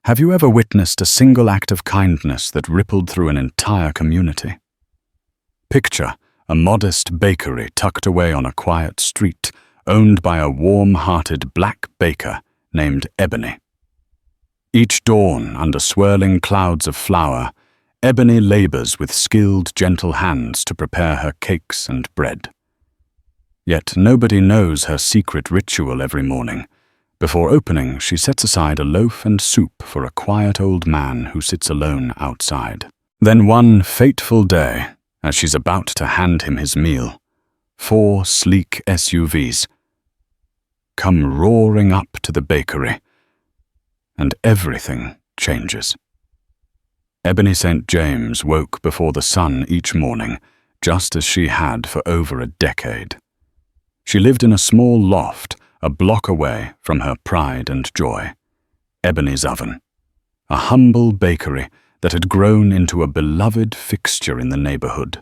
Have you ever witnessed a single act of kindness that rippled through an entire community? Picture a modest bakery tucked away on a quiet street, owned by a warm-hearted black baker named Ebony. Each dawn, under swirling clouds of flour, Ebony labors with skilled, gentle hands to prepare her cakes and bread. Yet nobody knows her secret ritual every morning. Before opening, she sets aside a loaf and soup for a quiet old man who sits alone outside. Then one fateful day, as she's about to hand him his meal, 4 sleek SUVs come roaring up to the bakery, and everything changes. Ebony St. James woke before the sun each morning, just as she had for over a decade. She lived in a small loft, a block away from her pride and joy, Ebony's Oven, a humble bakery that had grown into a beloved fixture in the neighborhood.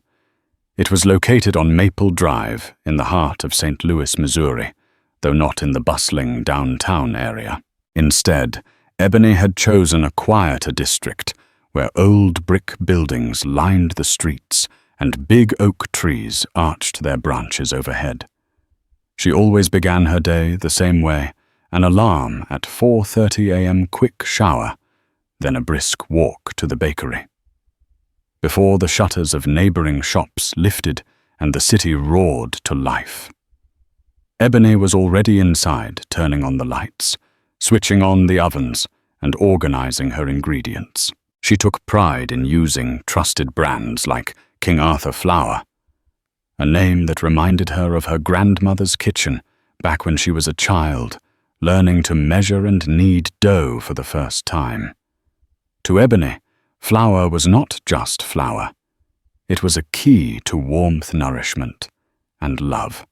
It was located on Maple Drive in the heart of St. Louis, Missouri, though not in the bustling downtown area. Instead, Ebony had chosen a quieter district where old brick buildings lined the streets and big oak trees arched their branches overhead. She always began her day the same way, an alarm at 4:30 a.m. quick shower, then a brisk walk to the bakery. Before the shutters of neighboring shops lifted and the city roared to life, Ebony was already inside, turning on the lights, switching on the ovens, and organizing her ingredients. She took pride in using trusted brands like King Arthur flour, a name that reminded her of her grandmother's kitchen back when she was a child, learning to measure and knead dough for the first time. To Ebony, flour was not just flour. It was a key to warmth, nourishment, and love.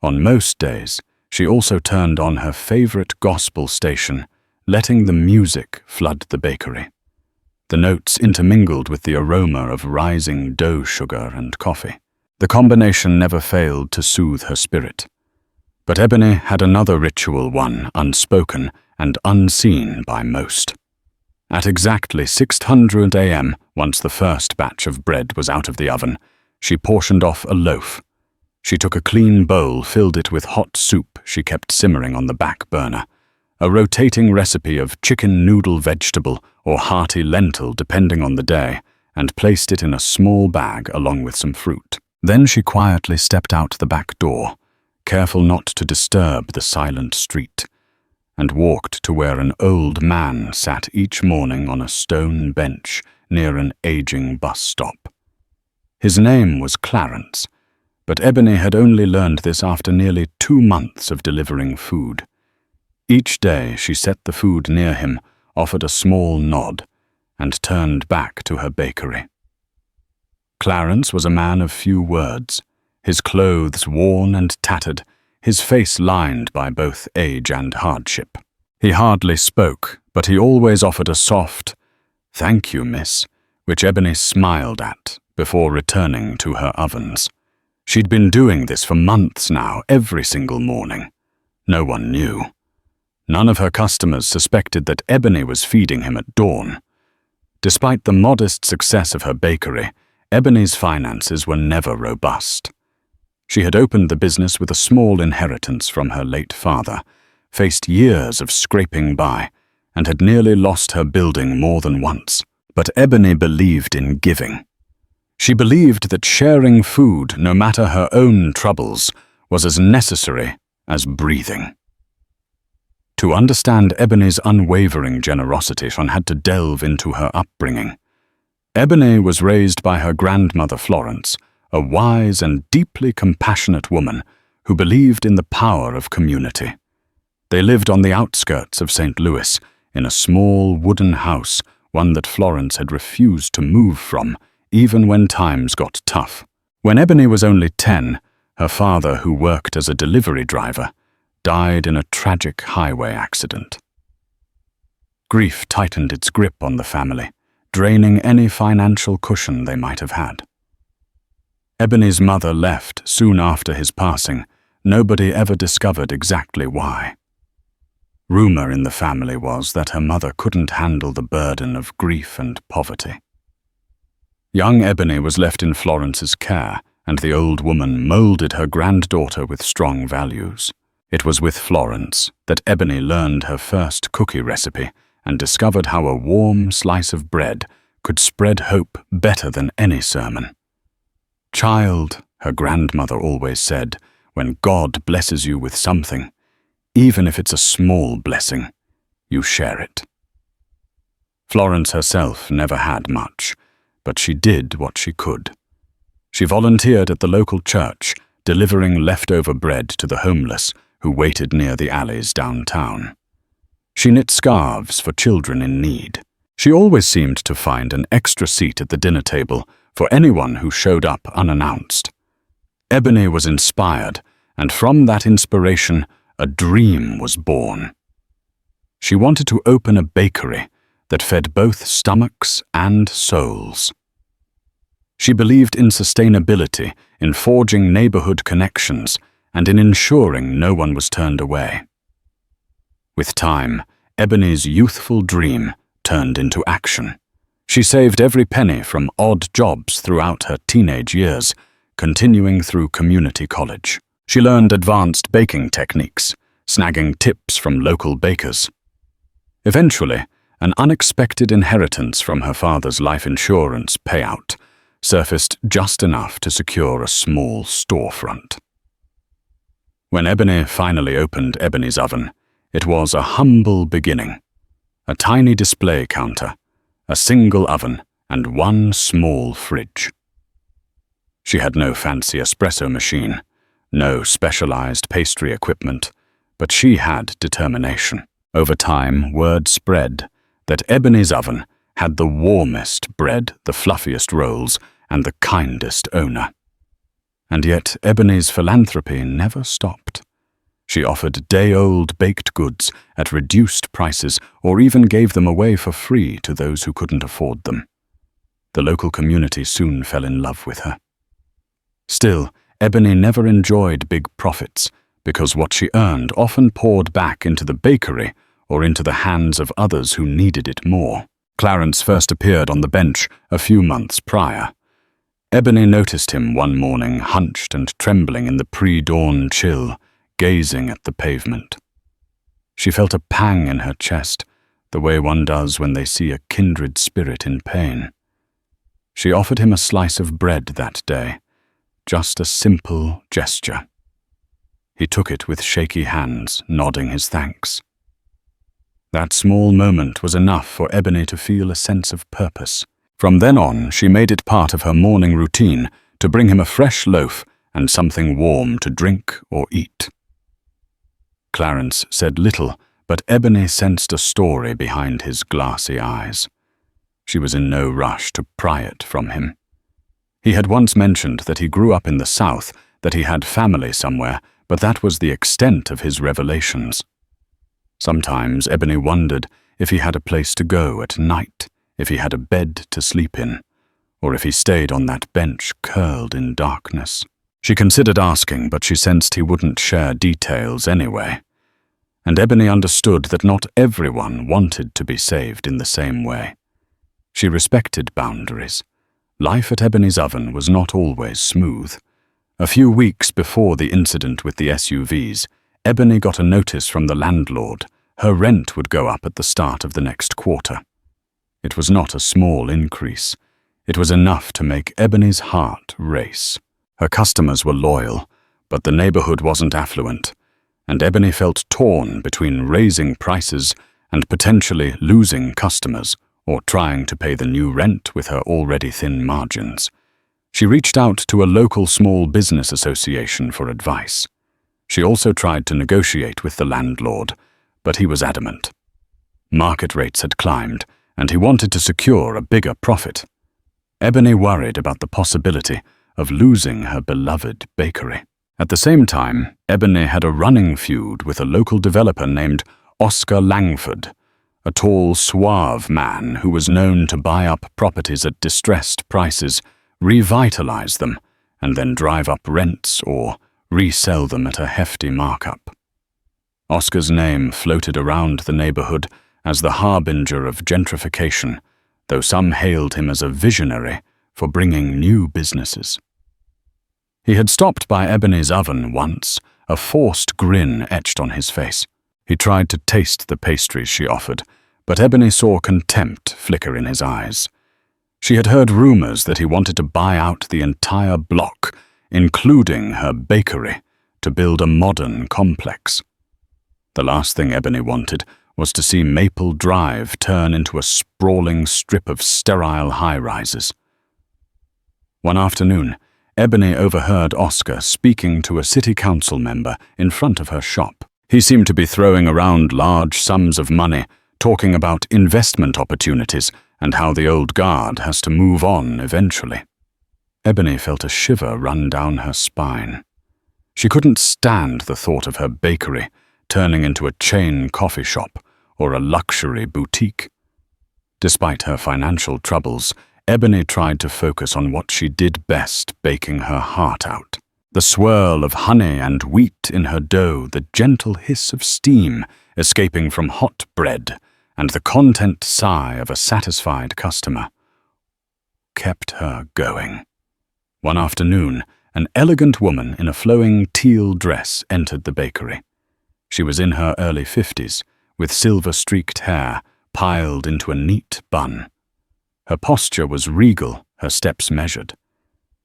On most days, she also turned on her favorite gospel station, letting the music flood the bakery. The notes intermingled with the aroma of rising dough sugar and coffee. The combination never failed to soothe her spirit. But Ebony had another ritual, one unspoken and unseen by most. At exactly 6:00 a.m., once the first batch of bread was out of the oven, she portioned off a loaf. She took a clean bowl, filled it with hot soup she kept simmering on the back burner, a rotating recipe of chicken noodle vegetable or hearty lentil depending on the day, and placed it in a small bag along with some fruit. Then she quietly stepped out the back door, careful not to disturb the silent street, and walked to where an old man sat each morning on a stone bench near an aging bus stop. His name was Clarence, but Ebony had only learned this after nearly 2 months of delivering food. Each day she set the food near him, offered a small nod, and turned back to her bakery. Clarence was a man of few words, his clothes worn and tattered, his face lined by both age and hardship. He hardly spoke, but he always offered a soft, "Thank you, miss," which Ebony smiled at before returning to her ovens. She'd been doing this for months now, every single morning. No one knew. None of her customers suspected that Ebony was feeding him at dawn. Despite the modest success of her bakery, Ebony's finances were never robust. She had opened the business with a small inheritance from her late father, faced years of scraping by, and had nearly lost her building more than once. But Ebony believed in giving. She believed that sharing food, no matter her own troubles, was as necessary as breathing. To understand Ebony's unwavering generosity, one had to delve into her upbringing. Ebony was raised by her grandmother Florence, a wise and deeply compassionate woman who believed in the power of community. They lived on the outskirts of St. Louis, in a small wooden house, one that Florence had refused to move from, even when times got tough. When Ebony was only 10, her father, who worked as a delivery driver, died in a tragic highway accident. Grief tightened its grip on the family, draining any financial cushion they might have had. Ebony's mother left soon after his passing. Nobody ever discovered exactly why. Rumor in the family was that her mother couldn't handle the burden of grief and poverty. Young Ebony was left in Florence's care, and the old woman molded her granddaughter with strong values. It was with Florence that Ebony learned her first cookie recipe and discovered how a warm slice of bread could spread hope better than any sermon. "Child," her grandmother always said, "when God blesses you with something, even if it's a small blessing, you share it." Florence herself never had much, but she did what she could. She volunteered at the local church, delivering leftover bread to the homeless who waited near the alleys downtown. She knit scarves for children in need. She always seemed to find an extra seat at the dinner table for anyone who showed up unannounced. Ebony was inspired, and from that inspiration, a dream was born. She wanted to open a bakery that fed both stomachs and souls. She believed in sustainability, in forging neighborhood connections, and in ensuring no one was turned away. With time, Ebony's youthful dream turned into action. She saved every penny from odd jobs throughout her teenage years, continuing through community college. She learned advanced baking techniques, snagging tips from local bakers. Eventually, an unexpected inheritance from her father's life insurance payout surfaced just enough to secure a small storefront. When Ebony finally opened Ebony's Oven, it was a humble beginning. A tiny display counter, a single oven, and one small fridge. She had no fancy espresso machine, no specialized pastry equipment, but she had determination. Over time, word spread that Ebony's Oven had the warmest bread, the fluffiest rolls, and the kindest owner. And yet Ebony's philanthropy never stopped. She offered day-old baked goods at reduced prices or even gave them away for free to those who couldn't afford them. The local community soon fell in love with her. Still, Ebony never enjoyed big profits because what she earned often poured back into the bakery or into the hands of others who needed it more. Clarence first appeared on the bench a few months prior. Ebony noticed him one morning hunched and trembling in the pre-dawn chill, gazing at the pavement. She felt a pang in her chest, the way one does when they see a kindred spirit in pain. She offered him a slice of bread that day, just a simple gesture. He took it with shaky hands, nodding his thanks. That small moment was enough for Ebony to feel a sense of purpose. From then on, she made it part of her morning routine to bring him a fresh loaf and something warm to drink or eat. Clarence said little, but Ebony sensed a story behind his glassy eyes. She was in no rush to pry it from him. He had once mentioned that he grew up in the South, that he had family somewhere, but that was the extent of his revelations. Sometimes Ebony wondered if he had a place to go at night, if he had a bed to sleep in, or if he stayed on that bench curled in darkness. She considered asking, but she sensed he wouldn't share details anyway. And Ebony understood that not everyone wanted to be saved in the same way. She respected boundaries. Life at Ebony's Oven was not always smooth. A few weeks before the incident with the SUVs, Ebony got a notice from the landlord. Her rent would go up at the start of the next quarter. It was not a small increase. It was enough to make Ebony's heart race. Her customers were loyal, but the neighborhood wasn't affluent, and Ebony felt torn between raising prices and potentially losing customers or trying to pay the new rent with her already thin margins. She reached out to a local small business association for advice. She also tried to negotiate with the landlord, but he was adamant. Market rates had climbed, and he wanted to secure a bigger profit. Ebony worried about the possibility of losing her beloved bakery. At the same time, Ebony had a running feud with a local developer named Oscar Langford, a tall, suave man who was known to buy up properties at distressed prices, revitalize them, and then drive up rents or resell them at a hefty markup. Oscar's name floated around the neighborhood as the harbinger of gentrification, though some hailed him as a visionary for bringing new businesses. He had stopped by Ebony's oven once, a forced grin etched on his face. He tried to taste the pastries she offered, but Ebony saw contempt flicker in his eyes. She had heard rumors that he wanted to buy out the entire block, including her bakery, to build a modern complex. The last thing Ebony wanted was to see Maple Drive turn into a sprawling strip of sterile high-rises. One afternoon, Ebony overheard Oscar speaking to a city council member in front of her shop. He seemed to be throwing around large sums of money, talking about investment opportunities and how the old guard has to move on eventually. Ebony felt a shiver run down her spine. She couldn't stand the thought of her bakery turning into a chain coffee shop or a luxury boutique. Despite her financial troubles, Ebony tried to focus on what she did best, baking her heart out. The swirl of honey and wheat in her dough, the gentle hiss of steam escaping from hot bread, and the content sigh of a satisfied customer kept her going. One afternoon, an elegant woman in a flowing teal dress entered the bakery. She was in her early 50s, with silver-streaked hair piled into a neat bun. Her posture was regal, her steps measured.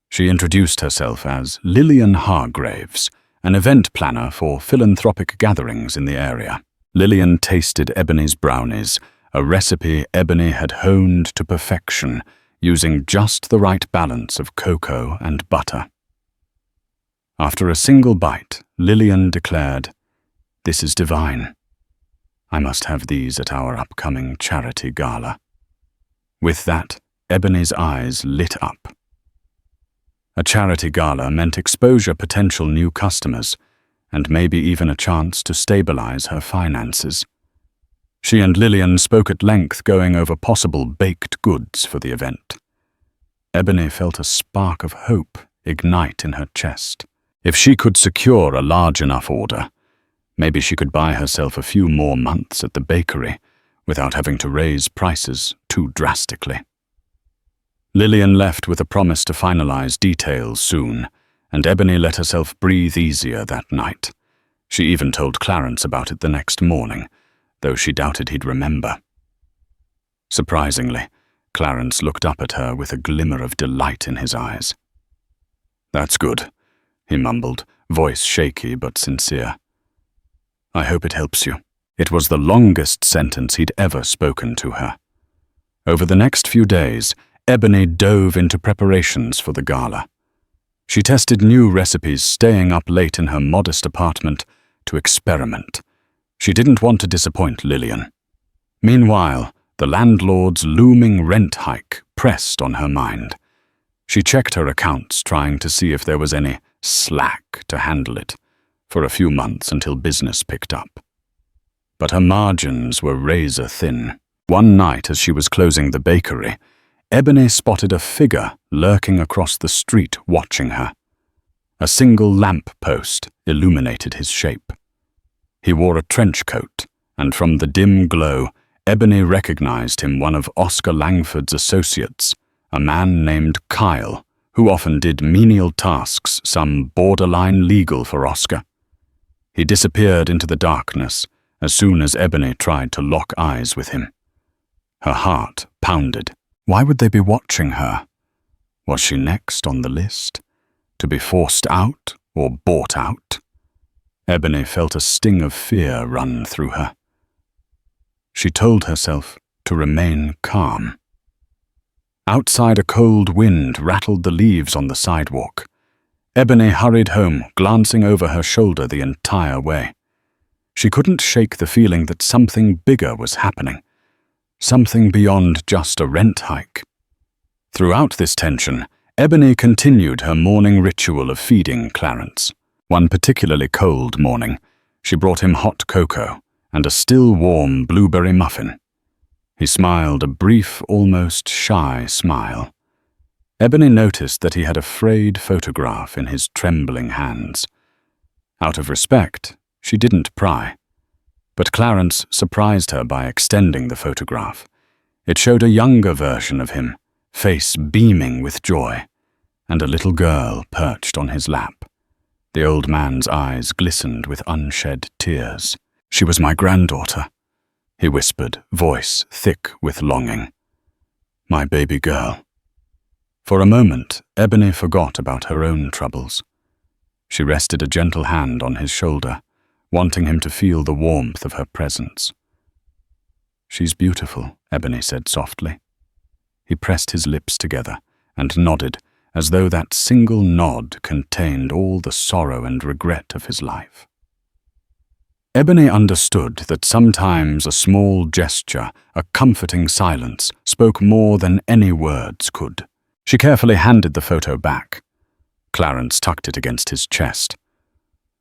She introduced herself as Lillian Hargraves, an event planner for philanthropic gatherings in the area. Lillian tasted Ebony's brownies, a recipe Ebony had honed to perfection, using just the right balance of cocoa and butter. After a single bite, Lillian declared, "This is divine. I must have these at our upcoming charity gala." With that, Ebony's eyes lit up. A charity gala meant exposure to potential new customers, and maybe even a chance to stabilize her finances. She and Lillian spoke at length, going over possible baked goods for the event. Ebony felt a spark of hope ignite in her chest. If she could secure a large enough order, maybe she could buy herself a few more months at the bakery without having to raise prices too drastically. Lillian left with a promise to finalize details soon, and Ebony let herself breathe easier that night. She even told Clarence about it the next morning, though she doubted he'd remember. Surprisingly, Clarence looked up at her with a glimmer of delight in his eyes. "That's good," he mumbled, voice shaky but sincere. "I hope it helps you." It was the longest sentence he'd ever spoken to her. Over the next few days, Ebony dove into preparations for the gala. She tested new recipes, staying up late in her modest apartment to experiment. She didn't want to disappoint Lillian. Meanwhile, the landlord's looming rent hike pressed on her mind. She checked her accounts, trying to see if there was any slack to handle it for a few months until business picked up. But her margins were razor thin. One night, as she was closing the bakery, Ebony spotted a figure lurking across the street watching her. A single lamp post illuminated his shape. He wore a trench coat, and from the dim glow, Ebony recognized him, one of Oscar Langford's associates, a man named Kyle, who often did menial tasks, some borderline legal for Oscar. He disappeared into the darkness as soon as Ebony tried to lock eyes with him. Her heart pounded. Why would they be watching her? Was she next on the list? To be forced out or bought out? Ebony felt a sting of fear run through her. She told herself to remain calm. Outside, a cold wind rattled the leaves on the sidewalk. Ebony hurried home, glancing over her shoulder the entire way. She couldn't shake the feeling that something bigger was happening. Something beyond just a rent hike. Throughout this tension, Ebony continued her morning ritual of feeding Clarence. One particularly cold morning, she brought him hot cocoa and a still warm blueberry muffin. He smiled, a brief, almost shy smile. Ebony noticed that he had a frayed photograph in his trembling hands. Out of respect, she didn't pry. But Clarence surprised her by extending the photograph. It showed a younger version of him, face beaming with joy, and a little girl perched on his lap. The old man's eyes glistened with unshed tears. "She was my granddaughter," he whispered, voice thick with longing. "My baby girl." For a moment, Ebony forgot about her own troubles. She rested a gentle hand on his shoulder, wanting him to feel the warmth of her presence. "She's beautiful," Ebony said softly. He pressed his lips together and nodded, as though that single nod contained all the sorrow and regret of his life. Ebony understood that sometimes a small gesture, a comforting silence, spoke more than any words could. She carefully handed the photo back. Clarence tucked it against his chest.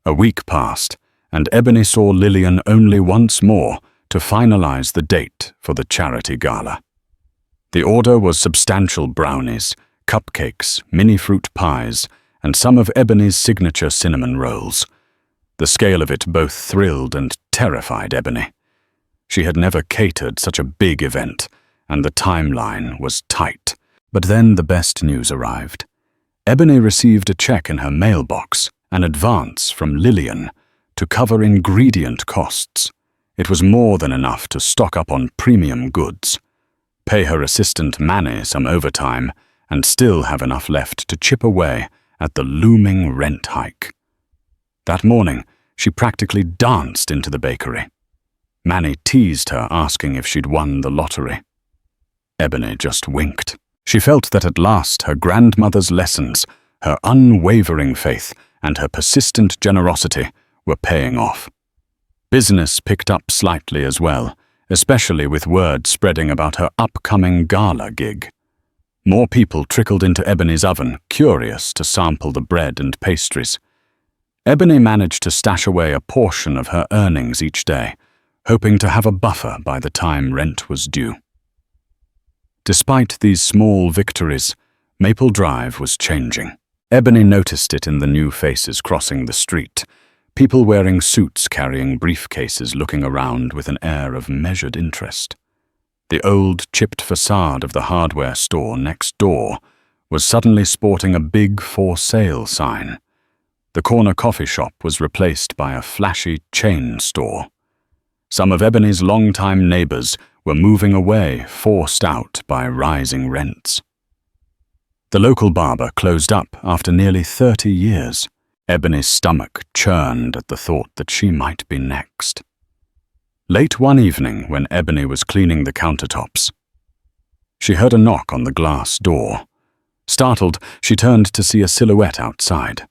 A week passed, and Ebony saw Lillian only once more to finalize the date for the charity gala. The order was substantial brownies, cupcakes, mini fruit pies, and some of Ebony's signature cinnamon rolls. The scale of it both thrilled and terrified Ebony. She had never catered such a big event, and the timeline was tight. But then the best news arrived. Ebony received a check in her mailbox, an advance from Lillian, to cover ingredient costs. It was more than enough to stock up on premium goods, pay her assistant Manny some overtime, and still have enough left to chip away at the looming rent hike. That morning, she practically danced into the bakery. Manny teased her, asking if she'd won the lottery. Ebony just winked. She felt that at last her grandmother's lessons, her unwavering faith, and her persistent generosity were paying off. Business picked up slightly as well, especially with word spreading about her upcoming gala gig. More people trickled into Ebony's oven, curious to sample the bread and pastries. Ebony managed to stash away a portion of her earnings each day, hoping to have a buffer by the time rent was due. Despite these small victories, Maple Drive was changing. Ebony noticed it in the new faces crossing the street, people wearing suits carrying briefcases looking around with an air of measured interest. The old chipped facade of the hardware store next door was suddenly sporting a big for sale sign. The corner coffee shop was replaced by a flashy chain store. Some of Ebony's longtime neighbors were moving away, forced out by rising rents. The local barber closed up after nearly 30 years. Ebony's stomach churned at the thought that she might be next. Late one evening, when Ebony was cleaning the countertops, she heard a knock on the glass door. Startled, she turned to see a silhouette outside.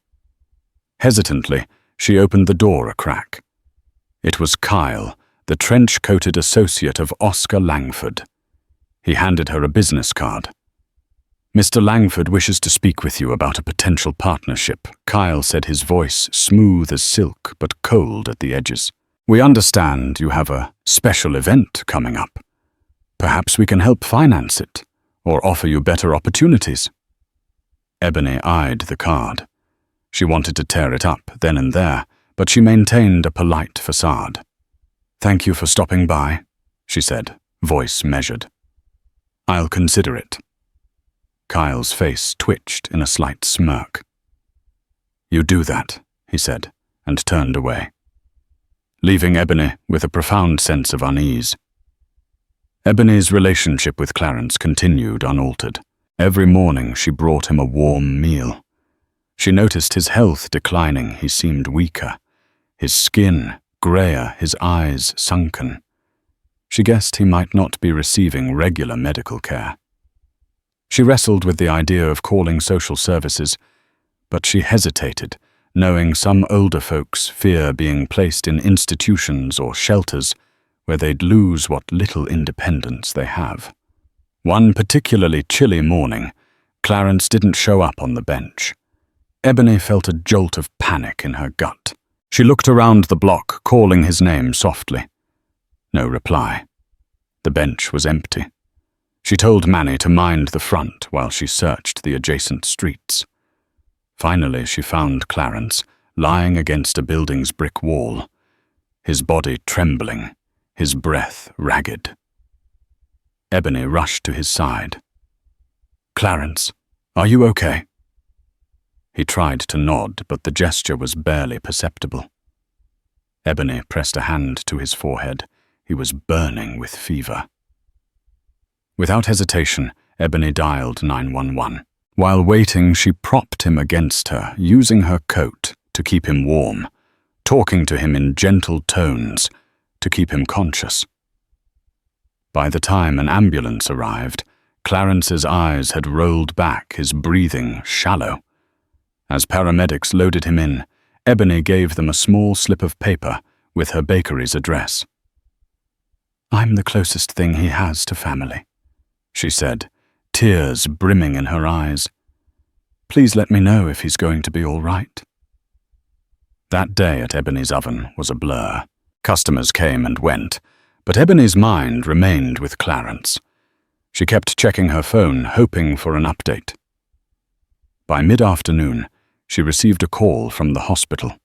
Hesitantly, she opened the door a crack. It was Kyle, the trench-coated associate of Oscar Langford. He handed her a business card. "Mr. Langford wishes to speak with you about a potential partnership," Kyle said, his voice smooth as silk but cold at the edges. "We understand you have a special event coming up. Perhaps we can help finance it, or offer you better opportunities." Ebony eyed the card. She wanted to tear it up then and there, but she maintained a polite facade. "Thank you for stopping by," she said, voice measured. "I'll consider it." Kyle's face twitched in a slight smirk. "You do that," he said, and turned away, leaving Ebony with a profound sense of unease. Ebony's relationship with Clarence continued unaltered. Every morning she brought him a warm meal. She noticed his health declining. He seemed weaker, his skin grayer, his eyes sunken. She guessed he might not be receiving regular medical care. She wrestled with the idea of calling social services, but she hesitated, knowing some older folks fear being placed in institutions or shelters where they'd lose what little independence they have. One particularly chilly morning, Clarence didn't show up on the bench. Ebony felt a jolt of panic in her gut. She looked around the block, calling his name softly. No reply. The bench was empty. She told Manny to mind the front while she searched the adjacent streets. Finally, she found Clarence, lying against a building's brick wall. his body trembling, his breath ragged. Ebony rushed to his side. "Clarence, are you okay?" He tried to nod, but the gesture was barely perceptible. Ebony pressed a hand to his forehead. He was burning with fever. Without hesitation, Ebony dialed 911. While waiting, she propped him against her, using her coat to keep him warm, talking to him in gentle tones to keep him conscious. By the time an ambulance arrived, Clarence's eyes had rolled back, his breathing shallow. As paramedics loaded him in, Ebony gave them a small slip of paper with her bakery's address. "I'm the closest thing he has to family," she said, tears brimming in her eyes. "Please let me know if he's going to be all right." That day at Ebony's Oven was a blur. Customers came and went, but Ebony's mind remained with Clarence. She kept checking her phone, hoping for an update. By mid-afternoon, she received a call from the hospital.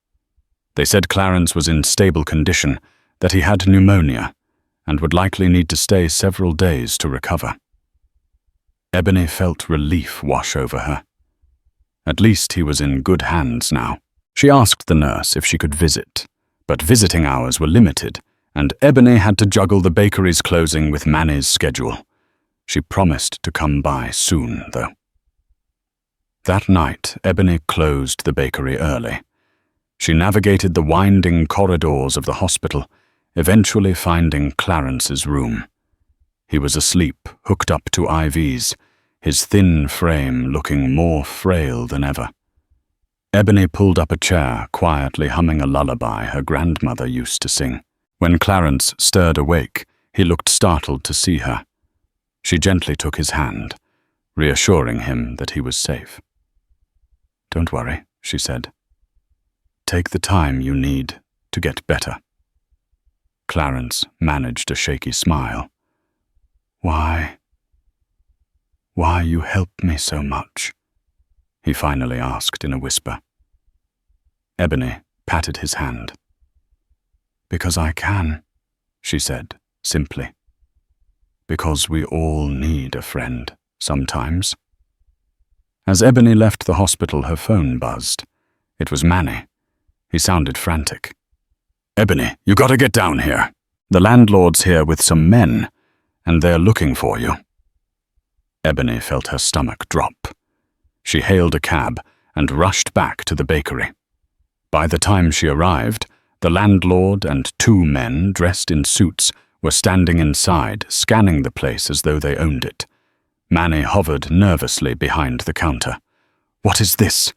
They said Clarence was in stable condition, that he had pneumonia, and would likely need to stay several days to recover. Ebony felt relief wash over her. At least he was in good hands now. She asked the nurse if she could visit, but visiting hours were limited, and Ebony had to juggle the bakery's closing with Manny's schedule. She promised to come by soon, though. That night, Ebony closed the bakery early. She navigated the winding corridors of the hospital, eventually finding Clarence's room. He was asleep, hooked up to IVs, his thin frame looking more frail than ever. Ebony pulled up a chair, quietly humming a lullaby her grandmother used to sing. When Clarence stirred awake, he looked startled to see her. She gently took his hand, reassuring him that he was safe. "Don't worry," she said. "Take the time you need to get better." Clarence managed a shaky smile. Why you helped me so much?" he finally asked in a whisper. Ebony patted his hand. "Because I can," she said simply. "Because we all need a friend sometimes." As Ebony left the hospital, her phone buzzed. It was Manny. He sounded frantic. "Ebony, you gotta get down here. The landlord's here with some men, and they're looking for you." Ebony felt her stomach drop. She hailed a cab and rushed back to the bakery. By the time she arrived, the landlord and 2 men dressed in suits were standing inside, scanning the place as though they owned it. Manny hovered nervously behind the counter. "What is this?"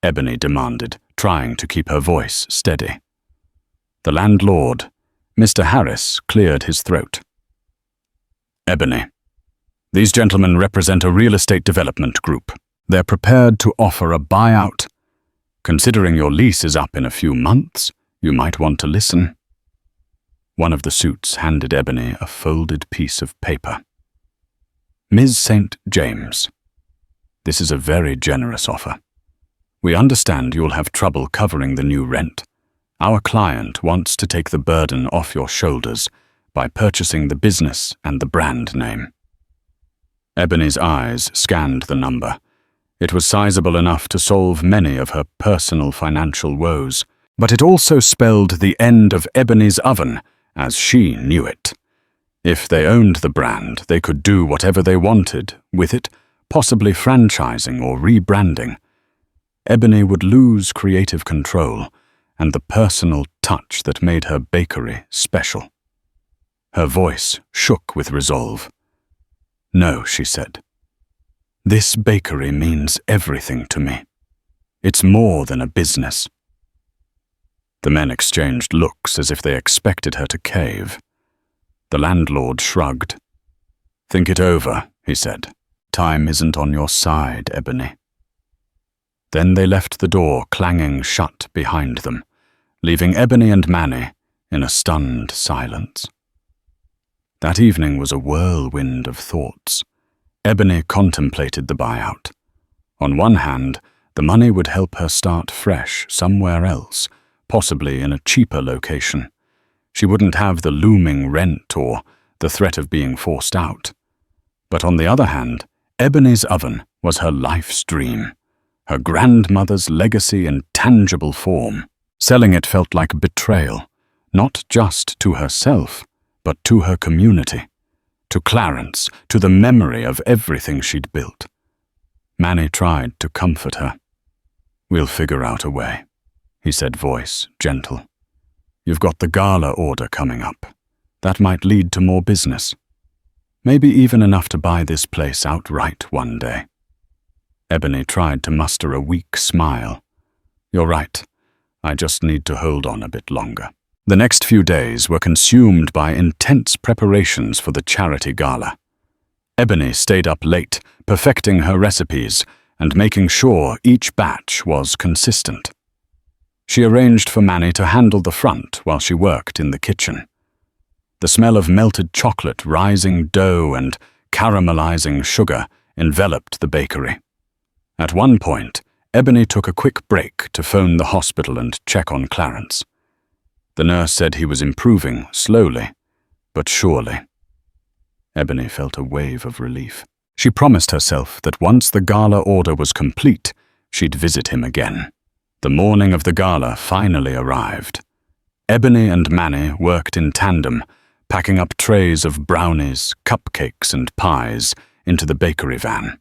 Ebony demanded, trying to keep her voice steady. The landlord, Mr. Harris, cleared his throat. "Ebony, these gentlemen represent a real estate development group. They're prepared to offer a buyout. Considering your lease is up in a few months, you might want to listen." One of the suits handed Ebony a folded piece of paper. "Ms. St. James, this is a very generous offer. We understand you'll have trouble covering the new rent. Our client wants to take the burden off your shoulders by purchasing the business and the brand name." Ebony's eyes scanned the number. It was sizable enough to solve many of her personal financial woes, but it also spelled the end of Ebony's Oven as she knew it. If they owned the brand, they could do whatever they wanted with it, possibly franchising or rebranding. Ebony would lose creative control and the personal touch that made her bakery special. Her voice shook with resolve. "No," she said. "This bakery means everything to me. It's more than a business." The men exchanged looks as if they expected her to cave. The landlord shrugged. "Think it over," he said. "Time isn't on your side, Ebony." Then they left the door clanging shut behind them, leaving Ebony and Manny in a stunned silence. That evening was a whirlwind of thoughts. Ebony contemplated the buyout. On one hand, the money would help her start fresh somewhere else, possibly in a cheaper location. She wouldn't have the looming rent or the threat of being forced out. But on the other hand, Ebony's oven was her life's dream, her grandmother's legacy in tangible form. Selling it felt like betrayal, not just to herself, but to her community, to Clarence, to the memory of everything she'd built. Manny tried to comfort her. "We'll figure out a way," he said, voice gentle. "You've got the gala order coming up. That might lead to more business. Maybe even enough to buy this place outright one day." Ebony tried to muster a weak smile. "You're right. I just need to hold on a bit longer." The next few days were consumed by intense preparations for the charity gala. Ebony stayed up late, perfecting her recipes and making sure each batch was consistent. She arranged for Manny to handle the front while she worked in the kitchen. The smell of melted chocolate, rising dough, and caramelizing sugar enveloped the bakery. At one point, Ebony took a quick break to phone the hospital and check on Clarence. The nurse said he was improving, slowly, but surely. Ebony felt a wave of relief. She promised herself that once the gala order was complete, she'd visit him again. The morning of the gala finally arrived. Ebony and Manny worked in tandem, packing up trays of brownies, cupcakes, and pies into the bakery van.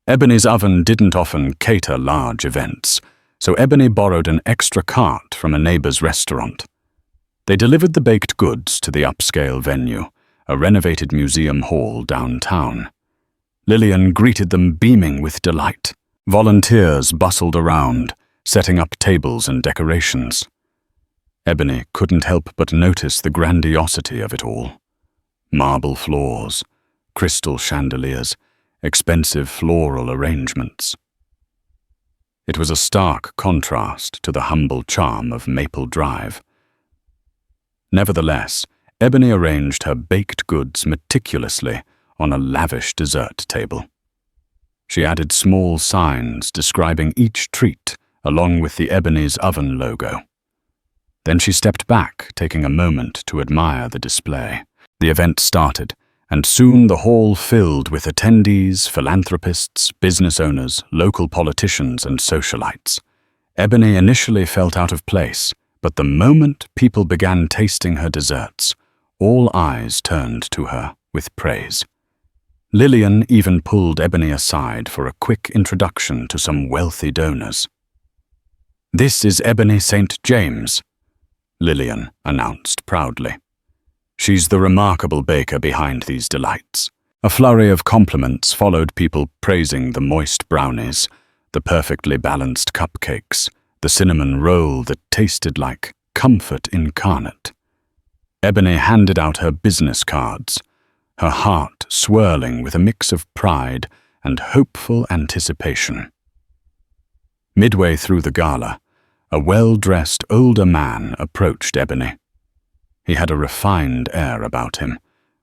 Ebony's oven didn't often cater large events, so Ebony borrowed an extra cart from a neighbor's restaurant. They delivered the baked goods to the upscale venue, a renovated museum hall downtown. Lillian greeted them beaming with delight. Volunteers bustled around, setting up tables and decorations. Ebony couldn't help but notice the grandiosity of it all. Marble floors, crystal chandeliers, expensive floral arrangements. It was a stark contrast to the humble charm of Maple Drive. Nevertheless, Ebony arranged her baked goods meticulously on a lavish dessert table. She added small signs describing each treat along with the Ebony's Oven logo. Then she stepped back, taking a moment to admire the display. The event started, and soon the hall filled with attendees, philanthropists, business owners, local politicians, and socialites. Ebony initially felt out of place, but the moment people began tasting her desserts, all eyes turned to her with praise. Lillian even pulled Ebony aside for a quick introduction to some wealthy donors. "This is Ebony St. James," Lillian announced proudly. "She's the remarkable baker behind these delights." A flurry of compliments followed, people praising the moist brownies, the perfectly balanced cupcakes, the cinnamon roll that tasted like comfort incarnate. Ebony handed out her business cards, her heart swirling with a mix of pride and hopeful anticipation. Midway through the gala, a well-dressed older man approached Ebony. He had a refined air about him,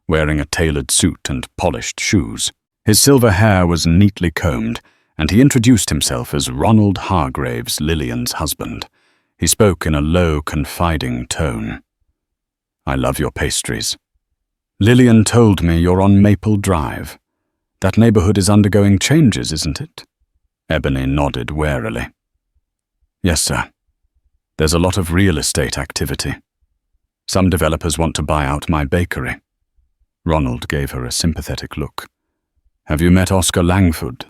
wearing a tailored suit and polished shoes. His silver hair was neatly combed, and he introduced himself as Ronald Hargraves, Lillian's husband. He spoke in a low, confiding tone. "I love your pastries. Lillian told me you're on Maple Drive. That neighborhood is undergoing changes, isn't it?" Ebony nodded warily. "Yes, sir. There's a lot of real estate activity. Some developers want to buy out my bakery." Ronald gave her a sympathetic look. "Have you met Oscar Langford?"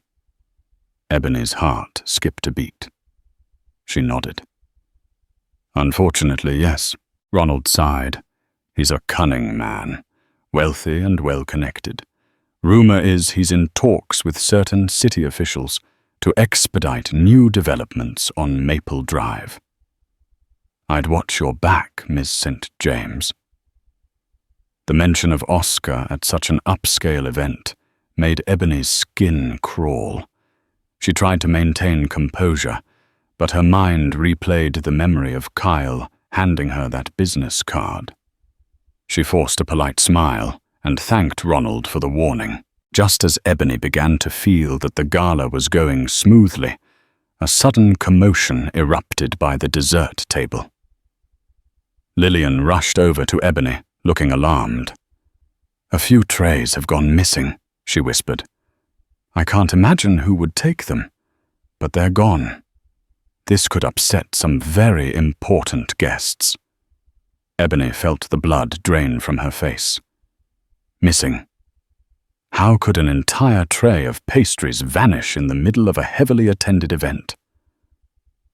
Ebony's heart skipped a beat. She nodded. "Unfortunately, yes," Ronald sighed. "He's a cunning man, wealthy and well-connected. Rumor is he's in talks with certain city officials to expedite new developments on Maple Drive. I'd watch your back, Miss St. James." The mention of Oscar at such an upscale event made Ebony's skin crawl. She tried to maintain composure, but her mind replayed the memory of Kyle handing her that business card. She forced a polite smile and thanked Ronald for the warning. Just as Ebony began to feel that the gala was going smoothly, a sudden commotion erupted by the dessert table. Lillian rushed over to Ebony, looking alarmed. "A few trays have gone missing," she whispered. "I can't imagine who would take them, but they're gone. This could upset some very important guests." Ebony felt the blood drain from her face. Missing. How could an entire tray of pastries vanish in the middle of a heavily attended event?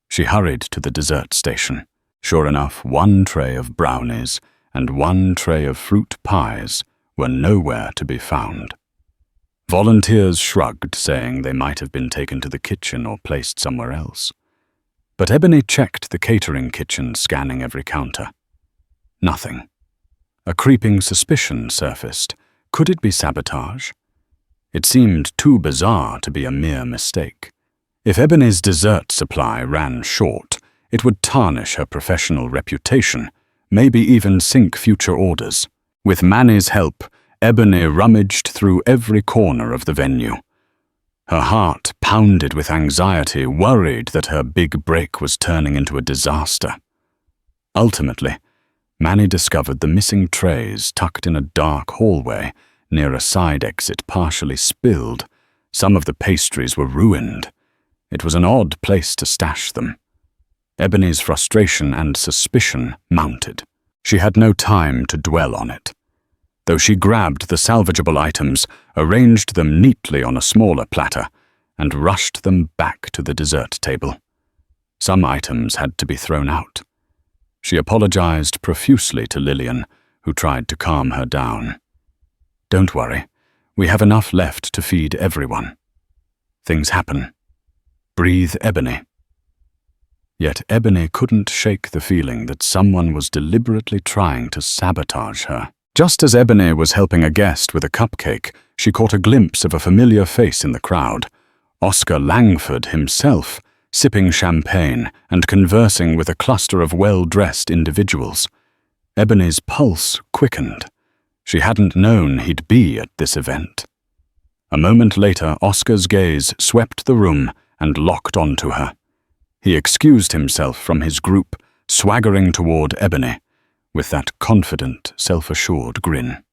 She hurried to the dessert station. Sure enough, one tray of brownies and one tray of fruit pies were nowhere to be found. Volunteers shrugged, saying they might have been taken to the kitchen or placed somewhere else. But Ebony checked the catering kitchen, scanning every counter. Nothing. A creeping suspicion surfaced. Could it be sabotage? It seemed too bizarre to be a mere mistake. If Ebony's dessert supply ran short, it would tarnish her professional reputation, maybe even sink future orders. With Manny's help, Ebony rummaged through every corner of the venue. Her heart pounded with anxiety, worried that her big break was turning into a disaster. Ultimately, Manny discovered the missing trays tucked in a dark hallway near a side exit, partially spilled. Some of the pastries were ruined. It was an odd place to stash them. Ebony's frustration and suspicion mounted. She had no time to dwell on it. Though she grabbed the salvageable items, arranged them neatly on a smaller platter, and rushed them back to the dessert table. Some items had to be thrown out. She apologized profusely to Lillian, who tried to calm her down. "Don't worry, we have enough left to feed everyone. Things happen. Breathe, Ebony." Yet Ebony couldn't shake the feeling that someone was deliberately trying to sabotage her. Just as Ebony was helping a guest with a cupcake, she caught a glimpse of a familiar face in the crowd. Oscar Langford himself, sipping champagne and conversing with a cluster of well-dressed individuals. Ebony's pulse quickened. She hadn't known he'd be at this event. A moment later, Oscar's gaze swept the room and locked onto her. He excused himself from his group, swaggering toward Ebony, with that confident, self-assured grin.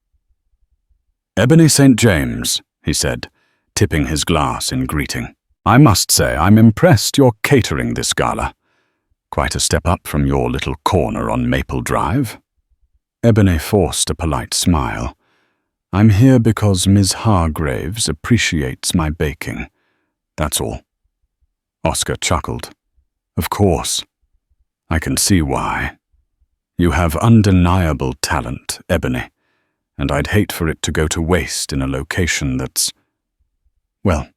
"Ebony St. James," he said, tipping his glass in greeting. "I must say I'm impressed you're catering this gala. Quite a step up from your little corner on Maple Drive." Ebony forced a polite smile. "I'm here because Ms. Hargraves appreciates my baking. That's all." Oscar chuckled. "Of course. I can see why. You have undeniable talent, Ebony, and I'd hate for it to go to waste in a location that's, well,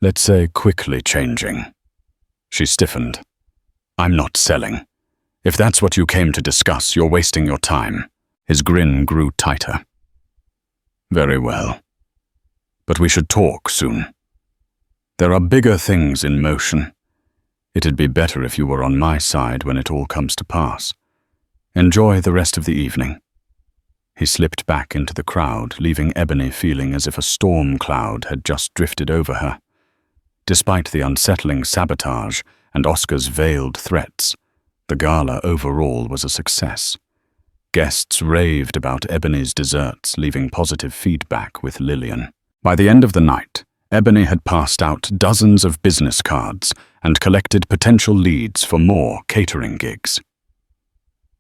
let's say quickly changing." She stiffened. "I'm not selling. If that's what you came to discuss, you're wasting your time." His grin grew tighter. "Very well. But we should talk soon. There are bigger things in motion. It'd be better if you were on my side when it all comes to pass. Enjoy the rest of the evening." He slipped back into the crowd, leaving Ebony feeling as if a storm cloud had just drifted over her. Despite the unsettling sabotage and Oscar's veiled threats, the gala overall was a success. Guests raved about Ebony's desserts, leaving positive feedback with Lillian. By the end of the night, Ebony had passed out dozens of business cards and collected potential leads for more catering gigs.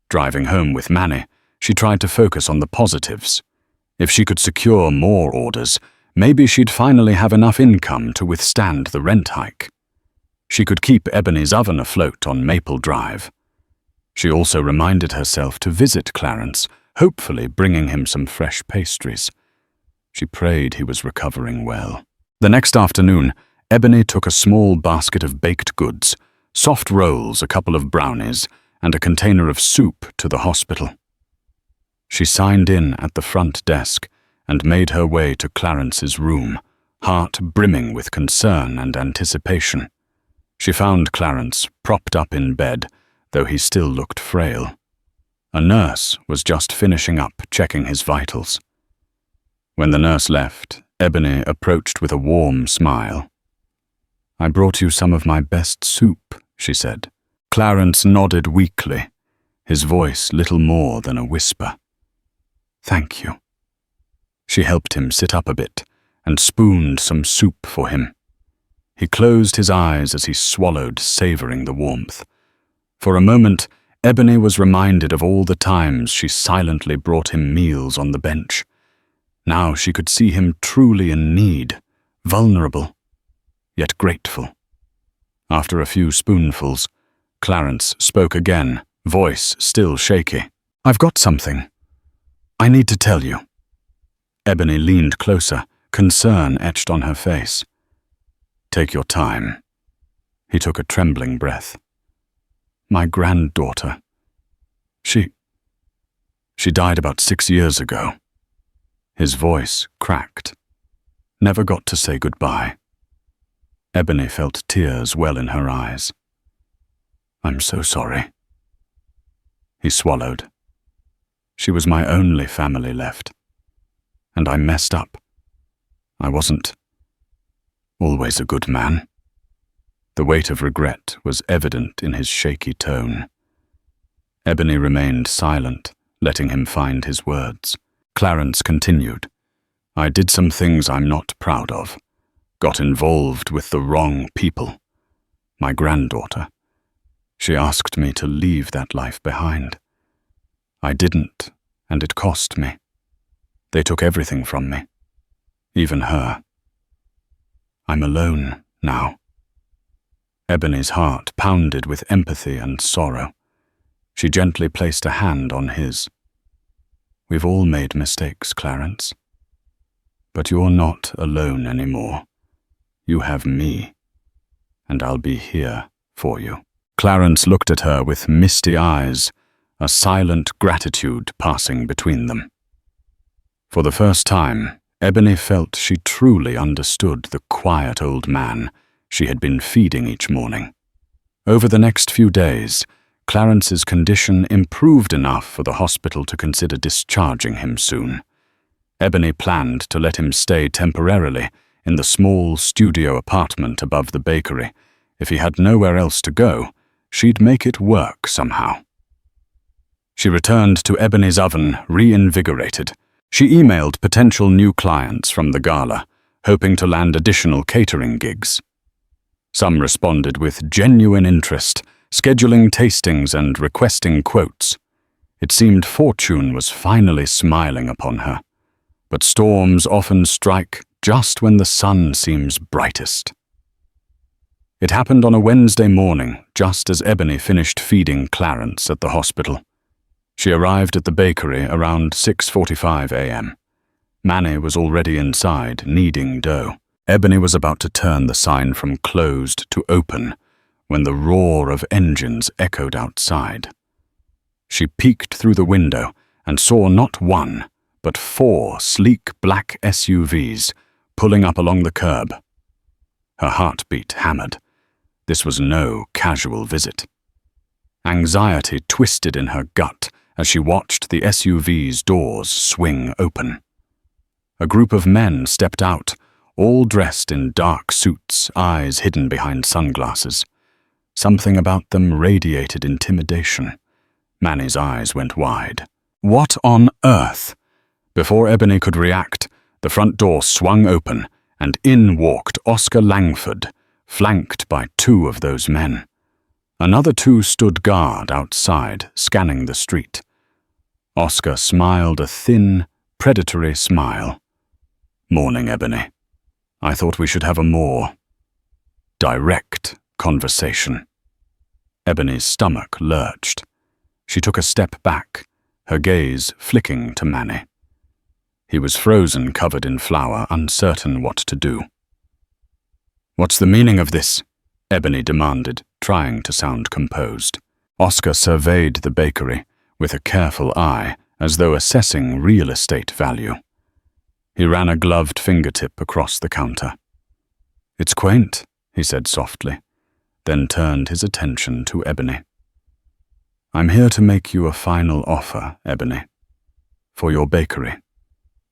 Driving home with Manny, she tried to focus on the positives. If she could secure more orders, maybe she'd finally have enough income to withstand the rent hike. She could keep Ebony's oven afloat on Maple Drive. She also reminded herself to visit Clarence, hopefully bringing him some fresh pastries. She prayed he was recovering well. The next afternoon, Ebony took a small basket of baked goods, soft rolls, a couple of brownies, and a container of soup to the hospital. She signed in at the front desk and made her way to Clarence's room, heart brimming with concern and anticipation. She found Clarence propped up in bed, though he still looked frail. A nurse was just finishing up checking his vitals. When the nurse left, Ebony approached with a warm smile. "I brought you some of my best soup," she said. Clarence nodded weakly. his voice little more than a whisper. "Thank you." She helped him sit up a bit and spooned some soup for him. He closed his eyes as he swallowed, savoring the warmth. For a moment, Ebony was reminded of all the times she silently brought him meals on the bench. Now she could see him truly in need, vulnerable, yet grateful. After a few spoonfuls, Clarence spoke again, voice still shaky. "I've got something. I need to tell you." Ebony leaned closer, concern etched on her face. "Take your time." He took a trembling breath. "My granddaughter. She died about 6 years ago." His voice cracked. "Never got to say goodbye." Ebony felt tears well in her eyes. "I'm so sorry." He swallowed. "She was my only family left. And I messed up. I wasn't always a good man." The weight of regret was evident in his shaky tone. Ebony remained silent, letting him find his words. Clarence continued. "I did some things I'm not proud of. Got involved with the wrong people. My granddaughter. She asked me to leave that life behind. I didn't, and it cost me. They took everything from me. Even her. I'm alone now." Ebony's heart pounded with empathy and sorrow. She gently placed a hand on his. "We've all made mistakes, Clarence. But you're not alone anymore. You have me, and I'll be here for you." Clarence looked at her with misty eyes, a silent gratitude passing between them. For the first time, Ebony felt she truly understood the quiet old man she had been feeding each morning. Over the next few days, Clarence's condition improved enough for the hospital to consider discharging him soon. Ebony planned to let him stay temporarily in the small studio apartment above the bakery. If he had nowhere else to go, she'd make it work somehow. She returned to Ebony's oven, reinvigorated. She emailed potential new clients from the gala, hoping to land additional catering gigs. Some responded with genuine interest, scheduling tastings and requesting quotes. It seemed fortune was finally smiling upon her. But storms often strike just when the sun seems brightest. It happened on a Wednesday morning, just as Ebony finished feeding Clarence at the hospital. She arrived at the bakery around 6:45 a.m. Manny was already inside, kneading dough. Ebony was about to turn the sign from closed to open when the roar of engines echoed outside. She peeked through the window and saw not one, but 4 sleek black SUVs pulling up along the curb. Her heartbeat hammered. This was no casual visit. Anxiety twisted in her gut as she watched the SUV's doors swing open. A group of men stepped out, all dressed in dark suits, eyes hidden behind sunglasses. Something about them radiated intimidation. Manny's eyes went wide. What on earth? Before Ebony could react, the front door swung open, and in walked Oscar Langford, flanked by 2 of those men. Another 2 stood guard outside, scanning the street. Oscar smiled a thin, predatory smile. "Morning, Ebony. I thought we should have a more direct conversation." Ebony's stomach lurched. She took a step back, her gaze flicking to Manny. He was frozen, covered in flour, uncertain what to do. "What's the meaning of this?" Ebony demanded, trying to sound composed. Oscar surveyed the bakery with a careful eye, as though assessing real estate value. He ran a gloved fingertip across the counter. "It's quaint," he said softly, then turned his attention to Ebony. "I'm here to make you a final offer, Ebony. For your bakery.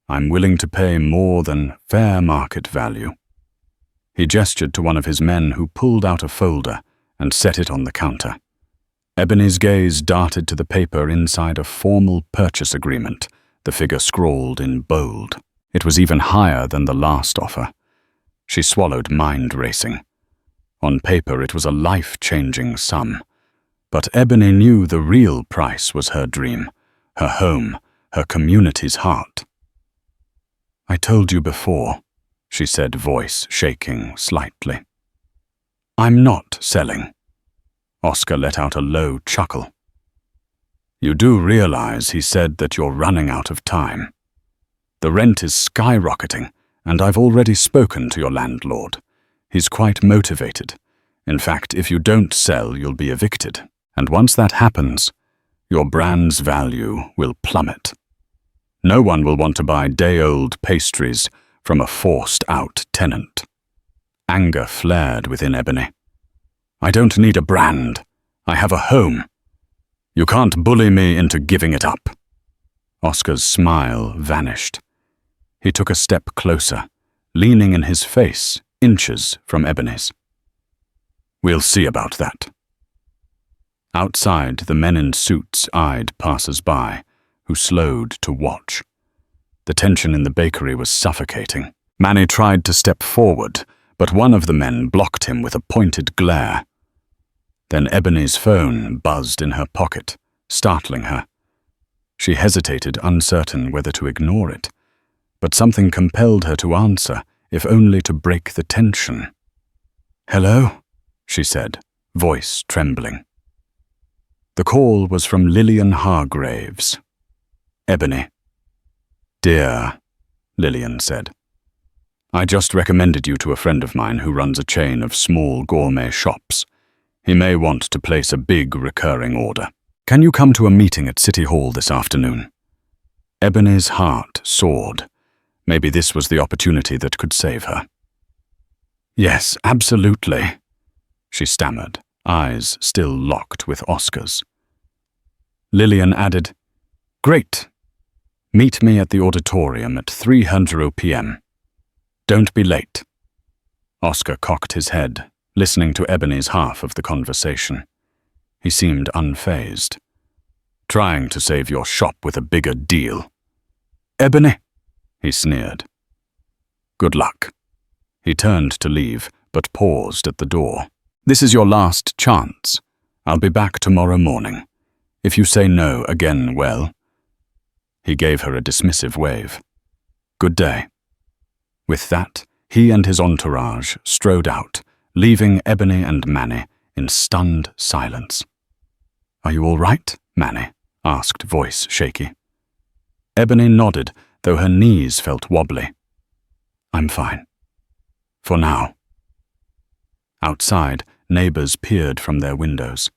I'm willing to pay more than fair market value." He gestured to one of his men who pulled out a folder and set it on the counter. Ebony's gaze darted to the paper inside a formal purchase agreement, the figure scrawled in bold. It was even higher than the last offer. She swallowed, mind racing. On paper, it was a life-changing sum. But Ebony knew the real price was her dream, her home, her community's heart. "I told you before," she said, voice shaking slightly. "I'm not selling." Oscar let out a low chuckle. "You do realize," he said, "that you're running out of time. The rent is skyrocketing, and I've already spoken to your landlord. He's quite motivated. In fact, if you don't sell, you'll be evicted. And once that happens, your brand's value will plummet. No one will want to buy day-old pastries from a forced-out tenant." Anger flared within Ebony. "I don't need a brand. I have a home. You can't bully me into giving it up." Oscar's smile vanished. He took a step closer, leaning in his face, inches from Ebony's. "We'll see about that." Outside, the men in suits eyed passers-by, who slowed to watch. The tension in the bakery was suffocating. Manny tried to step forward, but one of the men blocked him with a pointed glare. Then Ebony's phone buzzed in her pocket, startling her. She hesitated, uncertain whether to ignore it, but something compelled her to answer, if only to break the tension. "Hello?" she said, voice trembling. The call was from Lillian Hargraves. "Ebony." "Dear," Lillian said. "I just recommended you to a friend of mine who runs a chain of small gourmet shops. He may want to place a big recurring order. Can you come to a meeting at City Hall this afternoon?" Ebony's heart soared. Maybe this was the opportunity that could save her. "Yes, absolutely," she stammered, eyes still locked with Oscar's. Lillian added, "Great. Meet me at the auditorium at 3:00 p.m. Don't be late." Oscar cocked his head, listening to Ebony's half of the conversation. He seemed unfazed. "Trying to save your shop with a bigger deal." "Ebony," he sneered. "Good luck." He turned to leave, but paused at the door. "This is your last chance. I'll be back tomorrow morning. If you say no again, well..." He gave her a dismissive wave. "Good day." With that, he and his entourage strode out, leaving Ebony and Manny in stunned silence. "Are you all right, Manny?" asked, voice shaky. Ebony nodded, though her knees felt wobbly. "I'm fine. For now." Outside, neighbors peered from their windows.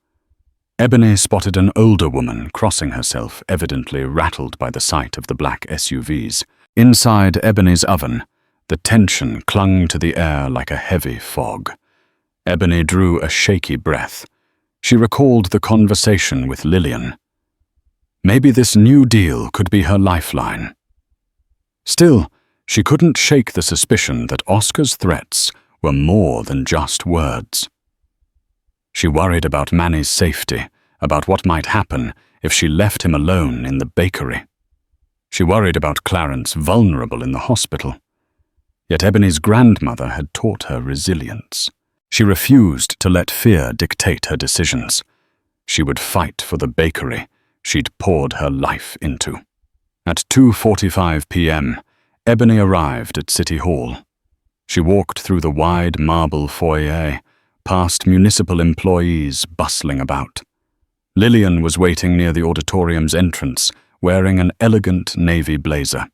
Ebony spotted an older woman crossing herself, evidently rattled by the sight of the black SUVs. Inside Ebony's oven, the tension clung to the air like a heavy fog. Ebony drew a shaky breath. She recalled the conversation with Lillian. Maybe this new deal could be her lifeline. Still, she couldn't shake the suspicion that Oscar's threats were more than just words. She worried about Manny's safety, about what might happen if she left him alone in the bakery. She worried about Clarence vulnerable in the hospital. Yet Ebony's grandmother had taught her resilience. She refused to let fear dictate her decisions. She would fight for the bakery she'd poured her life into. At 2:45 p.m., Ebony arrived at City Hall. She walked through the wide marble foyer, past municipal employees bustling about. Lillian was waiting near the auditorium's entrance, wearing an elegant navy blazer.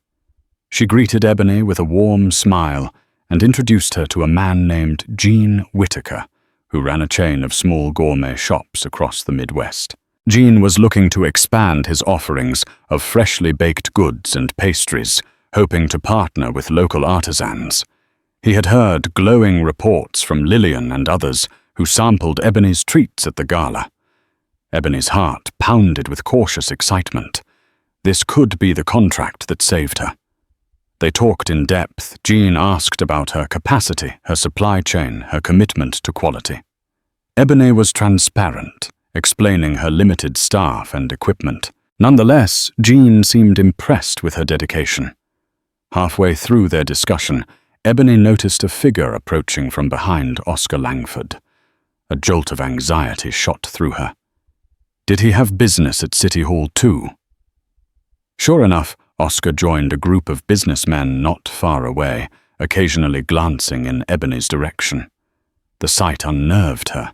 She greeted Ebony with a warm smile and introduced her to a man named Gene Whitaker, who ran a chain of small gourmet shops across the Midwest. Gene was looking to expand his offerings of freshly baked goods and pastries, hoping to partner with local artisans. He had heard glowing reports from Lillian and others who sampled Ebony's treats at the gala. Ebony's heart pounded with cautious excitement. This could be the contract that saved her. They talked in depth. Gene asked about her capacity, her supply chain, her commitment to quality. Ebony was transparent, explaining her limited staff and equipment. Nonetheless, Jean seemed impressed with her dedication. Halfway through their discussion, Ebony noticed a figure approaching from behind Oscar Langford. A jolt of anxiety shot through her. Did he have business at City Hall too? Sure enough, Oscar joined a group of businessmen not far away, occasionally glancing in Ebony's direction. The sight unnerved her,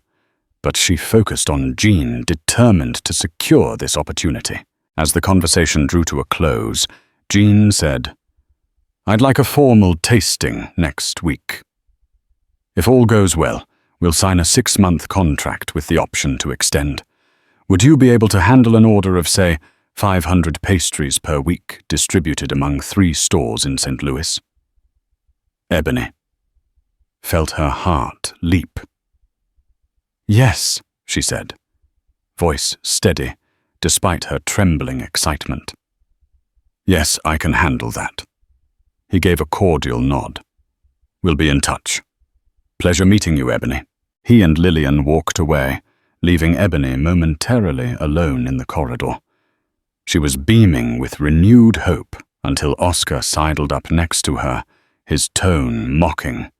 but she focused on Jean, determined to secure this opportunity. As the conversation drew to a close, Jean said, "I'd like a formal tasting next week. If all goes well, we'll sign a 6-month contract with the option to extend. Would you be able to handle an order of, say, 500 pastries per week distributed among 3 stores in St. Louis?" Ebony felt her heart leap. "Yes," she said, voice steady, despite her trembling excitement. "Yes, I can handle that." He gave a cordial nod. "We'll be in touch. Pleasure meeting you, Ebony." He and Lillian walked away, leaving Ebony momentarily alone in the corridor. She was beaming with renewed hope until Oscar sidled up next to her, his tone mocking.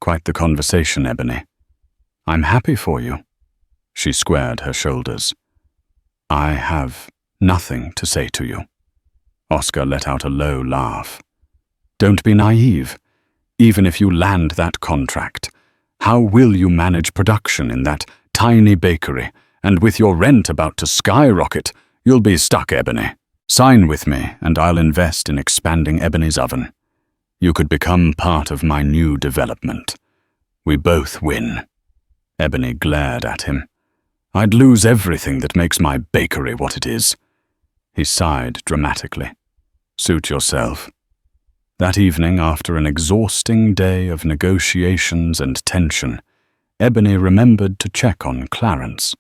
"Quite the conversation, Ebony. I'm happy for you." She squared her shoulders. "I have nothing to say to you." Oscar let out a low laugh. "Don't be naive. Even if you land that contract, how will you manage production in that tiny bakery, and with your rent about to skyrocket, you'll be stuck, Ebony. Sign with me, and I'll invest in expanding Ebony's oven. You could become part of my new development. We both win." Ebony glared at him. "I'd lose everything that makes my bakery what it is." He sighed dramatically. "Suit yourself." That evening, after an exhausting day of negotiations and tension, Ebony remembered to check on Clarence.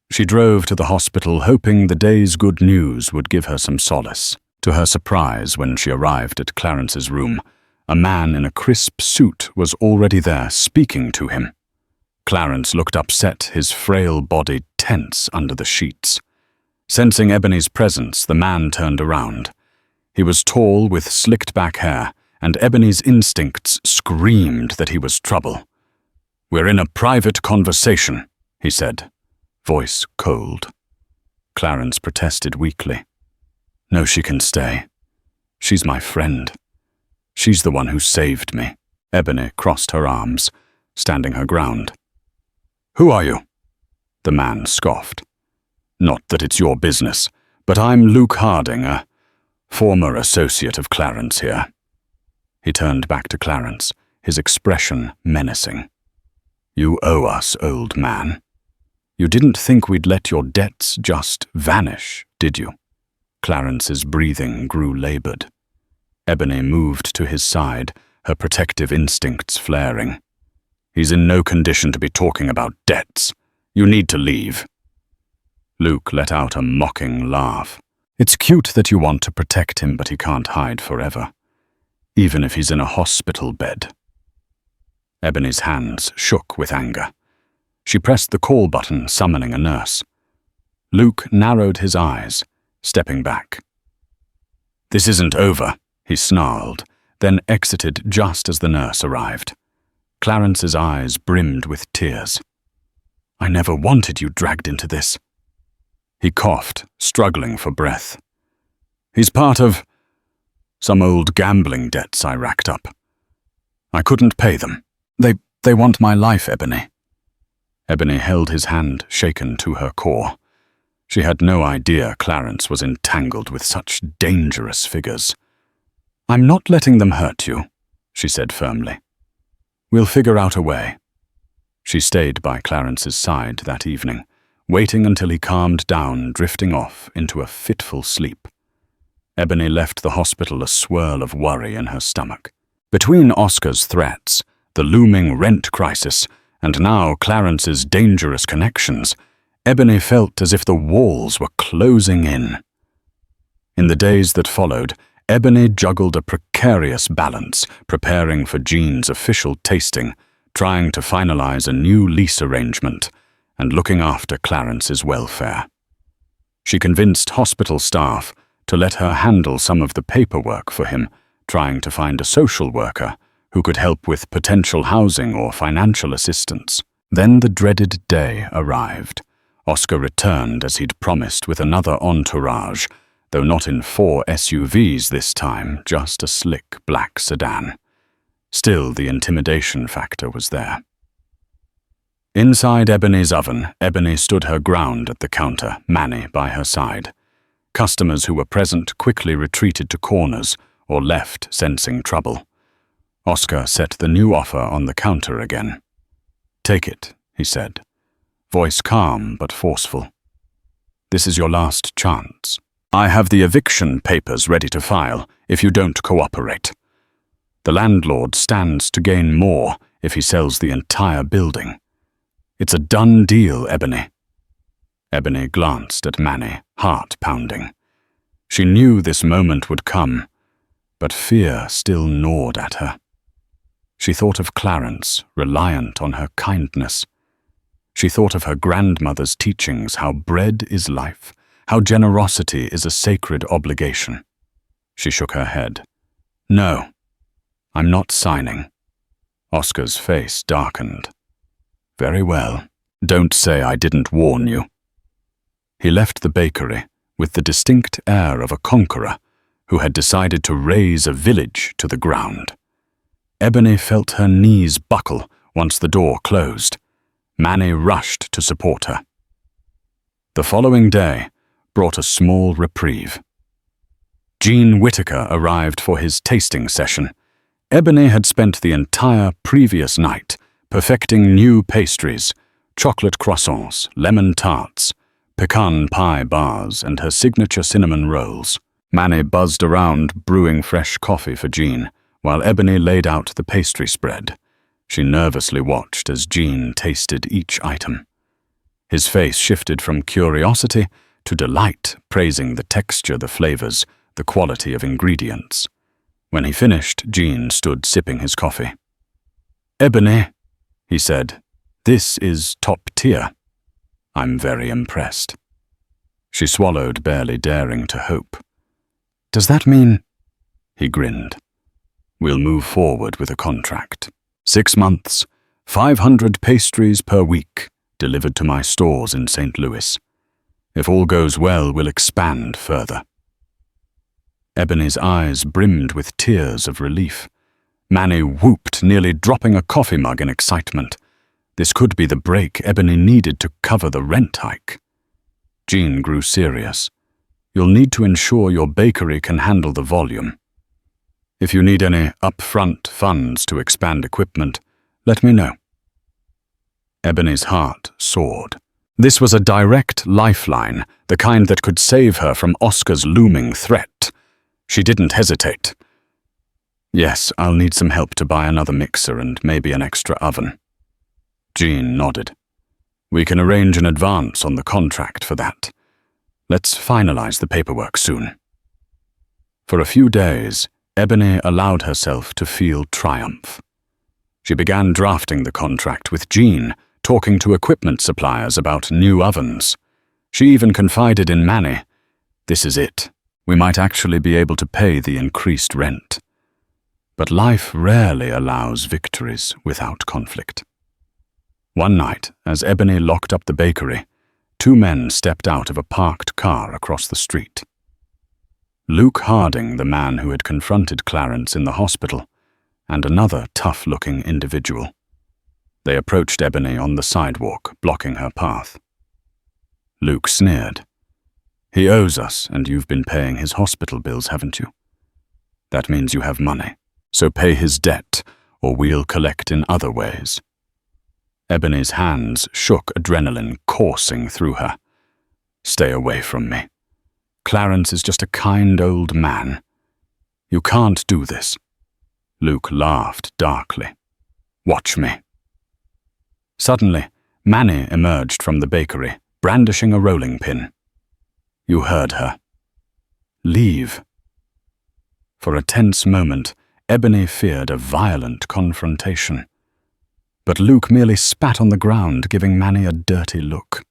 She drove to the hospital hoping the day's good news would give her some solace. To her surprise, when she arrived at Clarence's room, a man in a crisp suit was already there speaking to him. Clarence looked upset, his frail body tense under the sheets. Sensing Ebony's presence, the man turned around. He was tall with slicked-back hair, and Ebony's instincts screamed that he was trouble. "We're in a private conversation," he said, voice cold. Clarence protested weakly. "No, she can stay. She's my friend. She's the one who saved me." Ebony crossed her arms, standing her ground. "Who are you?" The man scoffed. "Not that it's your business, but I'm Luke Harding, a former associate of Clarence here." He turned back to Clarence, his expression menacing. "You owe us, old man. You didn't think we'd let your debts just vanish, did you?" Clarence's breathing grew labored. Ebony moved to his side, her protective instincts flaring. "He's in no condition to be talking about debts. You need to leave." Luke let out a mocking laugh. "It's cute that you want to protect him, but he can't hide forever, even if he's in a hospital bed." Ebony's hands shook with anger. She pressed the call button, summoning a nurse. Luke narrowed his eyes, stepping back. "This isn't over," he snarled, then exited just as the nurse arrived. Clarence's eyes brimmed with tears. "I never wanted you dragged into this." He coughed, struggling for breath. "He's part of some old gambling debts I racked up. I couldn't pay them. They want my life, Ebony." Ebony held his hand, shaken to her core. She had no idea Clarence was entangled with such dangerous figures. "I'm not letting them hurt you," she said firmly. "We'll figure out a way." She stayed by Clarence's side that evening, waiting until he calmed down, drifting off into a fitful sleep. Ebony left the hospital a swirl of worry in her stomach. Between Oscar's threats, the looming rent crisis, and now Clarence's dangerous connections, Ebony felt as if the walls were closing in. In the days that followed, Ebony juggled a precarious balance, preparing for Jean's official tasting, trying to finalize a new lease arrangement, and looking after Clarence's welfare. She convinced hospital staff to let her handle some of the paperwork for him, trying to find a social worker who could help with potential housing or financial assistance. Then the dreaded day arrived. Oscar returned as he'd promised with another entourage, though not in 4 SUVs this time, just a slick black sedan. Still, the intimidation factor was there. Inside Ebony's oven, Ebony stood her ground at the counter, Manny by her side. Customers who were present quickly retreated to corners or left, sensing trouble. Oscar set the new offer on the counter again. "Take it," he said, voice calm but forceful. "This is your last chance. I have the eviction papers ready to file if you don't cooperate. The landlord stands to gain more if he sells the entire building. It's a done deal, Ebony." Ebony glanced at Manny, heart pounding. She knew this moment would come, but fear still gnawed at her. She thought of Clarence, reliant on her kindness. She thought of her grandmother's teachings, how bread is life, how generosity is a sacred obligation. She shook her head. "No, I'm not signing." Oscar's face darkened. "Very well. Don't say I didn't warn you." He left the bakery with the distinct air of a conqueror who had decided to raze a village to the ground. Ebony felt her knees buckle once the door closed. Manny rushed to support her. The following day brought a small reprieve. Gene Whitaker arrived for his tasting session. Ebony had spent the entire previous night perfecting new pastries, chocolate croissants, lemon tarts, pecan pie bars, and her signature cinnamon rolls. Manny buzzed around brewing fresh coffee for Gene, while Ebony laid out the pastry spread. She nervously watched as Gene tasted each item. His face shifted from curiosity to delight, praising the texture, the flavors, the quality of ingredients. When he finished, Gene stood sipping his coffee. "Ebony," he said, "this is top tier. I'm very impressed." She swallowed, barely daring to hope. "Does that mean—" He grinned. "We'll move forward with a contract. 6 months, 500 pastries per week, delivered to my stores in St. Louis. If all goes well, we'll expand further." Ebony's eyes brimmed with tears of relief. Manny whooped, nearly dropping a coffee mug in excitement. This could be the break Ebony needed to cover the rent hike. Gene grew serious. "You'll need to ensure your bakery can handle the volume. If you need any upfront funds to expand equipment, let me know." Ebony's heart soared. This was a direct lifeline, the kind that could save her from Oscar's looming threat. She didn't hesitate. "Yes, I'll need some help to buy another mixer and maybe an extra oven." Gene nodded. "We can arrange an advance on the contract for that. Let's finalize the paperwork soon." For a few days, Ebony allowed herself to feel triumph. She began drafting the contract with Gene, talking to equipment suppliers about new ovens. She even confided in Manny. "This is it. We might actually be able to pay the increased rent." But life rarely allows victories without conflict. One night, as Ebony locked up the bakery, 2 men stepped out of a parked car across the street. Luke Harding, the man who had confronted Clarence in the hospital, and another tough-looking individual. They approached Ebony on the sidewalk, blocking her path. Luke sneered. "He owes us, and you've been paying his hospital bills, haven't you? That means you have money, so pay his debt, or we'll collect in other ways." Ebony's hands shook, adrenaline coursing through her. "Stay away from me. Clarence is just a kind old man. You can't do this." Luke laughed darkly. "Watch me." Suddenly, Manny emerged from the bakery, brandishing a rolling pin. You heard her. "Leave." For a tense moment, Ebony feared a violent confrontation. but Luke merely spat on the ground, giving Manny a dirty look.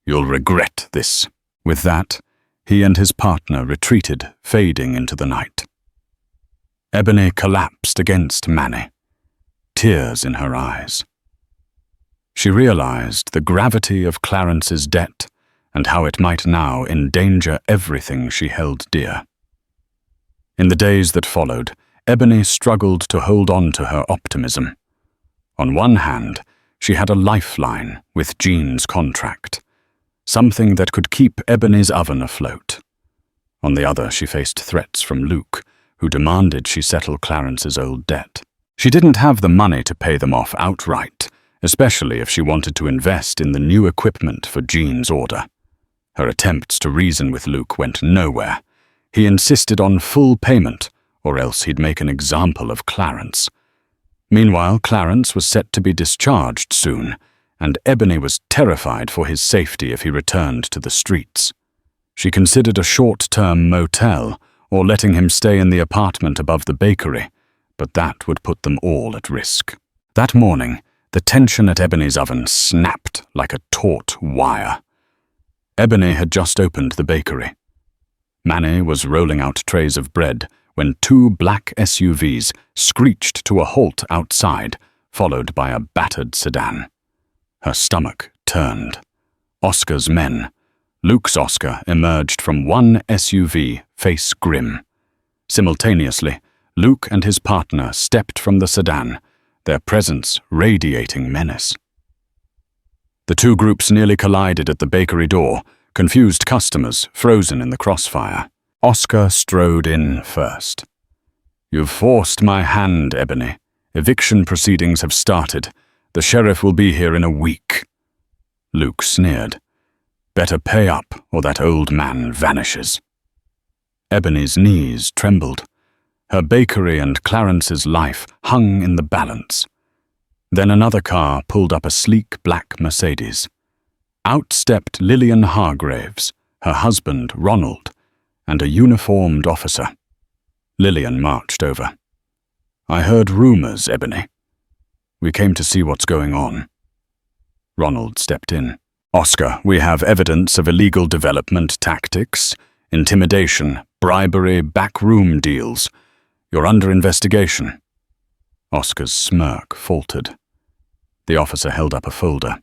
"You'll regret this." With that, he and his partner retreated, fading into the night. Ebony collapsed against Manny, tears in her eyes. She realized the gravity of Clarence's debt and how it might now endanger everything she held dear. In the days that followed, Ebony struggled to hold on to her optimism. On one hand, she had a lifeline with Jean's contract, something that could keep Ebony's oven afloat. On the other, she faced threats from Luke, who demanded she settle Clarence's old debt. She didn't have the money to pay them off outright, especially if she wanted to invest in the new equipment for Jean's order. Her attempts to reason with Luke went nowhere. He insisted on full payment, or else he'd make an example of Clarence. Meanwhile, Clarence was set to be discharged soon, and Ebony was terrified for his safety if he returned to the streets. She considered a short-term motel, or letting him stay in the apartment above the bakery, but that would put them all at risk. That morning, the tension at Ebony's oven snapped like a taut wire. Ebony had just opened the bakery. Manny was rolling out trays of bread when two black SUVs screeched to a halt outside, followed by a battered sedan. Her stomach turned. Oscar's men, Luke's Oscar, emerged from one SUV, face grim. Simultaneously, Luke and his partner stepped from the sedan, their presence radiating menace. The two groups nearly collided at the bakery door, confused customers frozen in the crossfire. Oscar strode in first. "You've forced my hand, Ebony. Eviction proceedings have started. The sheriff will be here in a week." Luke sneered. "Better pay up, or that old man vanishes." Ebony's knees trembled. Her bakery and Clarence's life hung in the balance. Then another car pulled up, a sleek black Mercedes. Out stepped Lillian Hargraves, her husband Ronald, and a uniformed officer. Lillian marched over. "I heard rumors, Ebony. We came to see what's going on." Ronald stepped in. "Oscar, we have evidence of illegal development tactics, intimidation, bribery, backroom deals. You're under investigation." Oscar's smirk faltered. The officer held up a folder.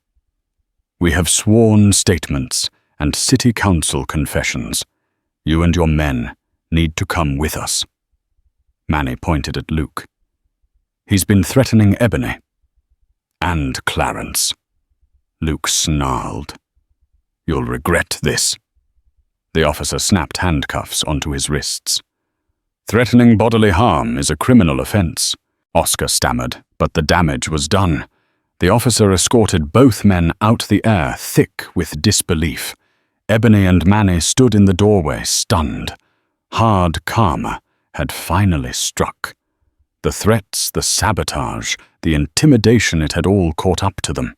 "We have sworn statements and city council confessions. You and your men need to come with us." Manny pointed at Luke. "He's been threatening Ebony." "And Clarence." Luke snarled. "You'll regret this." The officer snapped handcuffs onto his wrists. "Threatening bodily harm is a criminal offense," Oscar stammered, but the damage was done. The officer escorted both men out the air, thick with disbelief. Ebony and Manny stood in the doorway, stunned. Hard karma had finally struck. The threats, the sabotage, the intimidation, it had all caught up to them.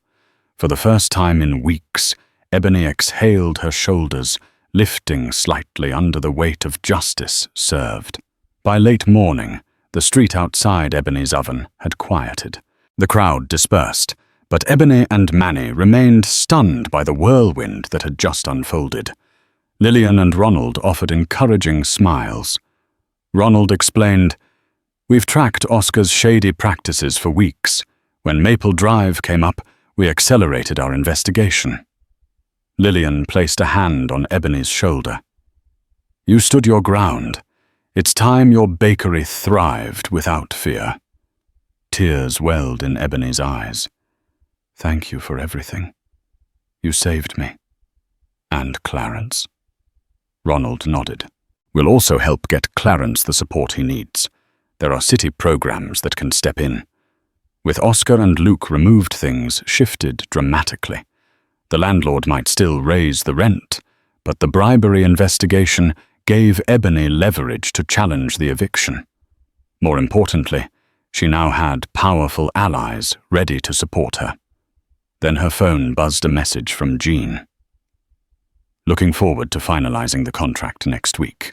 For the first time in weeks, Ebony exhaled her shoulders, lifting slightly under the weight of justice served. By late morning, the street outside Ebony's oven had quieted. The crowd dispersed, but Ebony and Manny remained stunned by the whirlwind that had just unfolded. Lillian and Ronald offered encouraging smiles. Ronald explained, "We've tracked Oscar's shady practices for weeks. When Maple Drive came up, we accelerated our investigation." Lillian placed a hand on Ebony's shoulder. "You stood your ground. It's time your bakery thrived without fear." Tears welled in Ebony's eyes. "Thank you for everything. You saved me. And Clarence." Ronald nodded. "We'll also help get Clarence the support he needs. There are city programs that can step in." With Oscar and Luke removed, things shifted dramatically. The landlord might still raise the rent, but the bribery investigation gave Ebony leverage to challenge the eviction. More importantly, she now had powerful allies ready to support her. Then her phone buzzed a message from Jean. "Looking forward to finalizing the contract next week.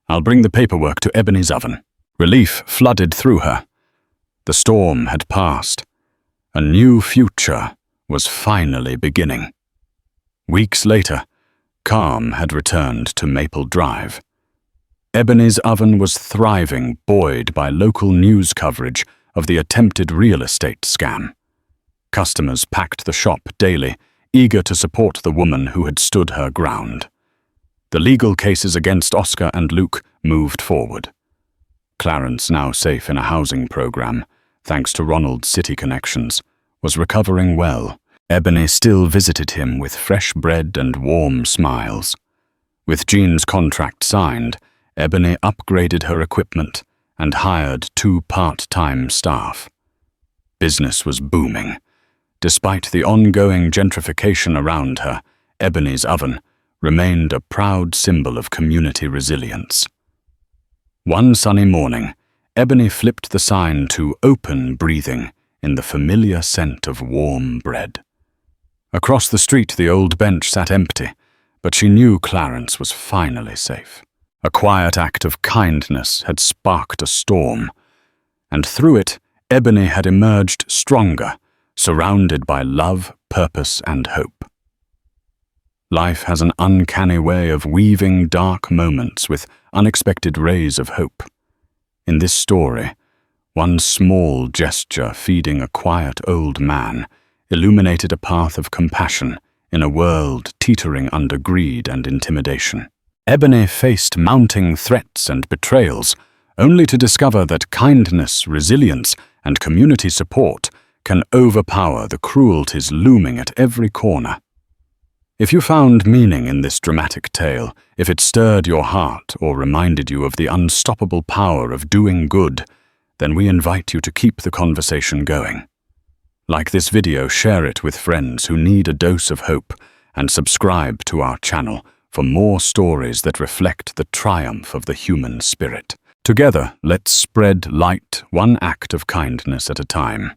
I'll bring the paperwork to Ebony's oven." Relief flooded through her. The storm had passed. A new future was finally beginning. Weeks later, calm had returned to Maple Drive. Ebony's Oven was thriving, buoyed by local news coverage of the attempted real estate scam. Customers packed the shop daily, eager to support the woman who had stood her ground. The legal cases against Oscar and Luke moved forward. Clarence, now safe in a housing program, thanks to Ronald's city connections, was recovering well. Ebony still visited him with fresh bread and warm smiles. With Jean's contract signed, Ebony upgraded her equipment and hired 2 part-time staff. Business was booming. Despite the ongoing gentrification around her, Ebony's Oven remained a proud symbol of community resilience. One sunny morning, Ebony flipped the sign to "Open Breathing" in the familiar scent of warm bread. Across the street, the old bench sat empty, but she knew Clarence was finally safe. A quiet act of kindness had sparked a storm, and through it, Ebony had emerged stronger, surrounded by love, purpose, and hope. Life has an uncanny way of weaving dark moments with unexpected rays of hope. In this story, one small gesture feeding a quiet old man illuminated a path of compassion in a world teetering under greed and intimidation. Ebony faced mounting threats and betrayals, only to discover that kindness, resilience, and community support can overpower the cruelties looming at every corner. If you found meaning in this dramatic tale, if it stirred your heart or reminded you of the unstoppable power of doing good, then we invite you to keep the conversation going. Like this video, share it with friends who need a dose of hope, and subscribe to our channel for more stories that reflect the triumph of the human spirit. Together, let's spread light, one act of kindness at a time.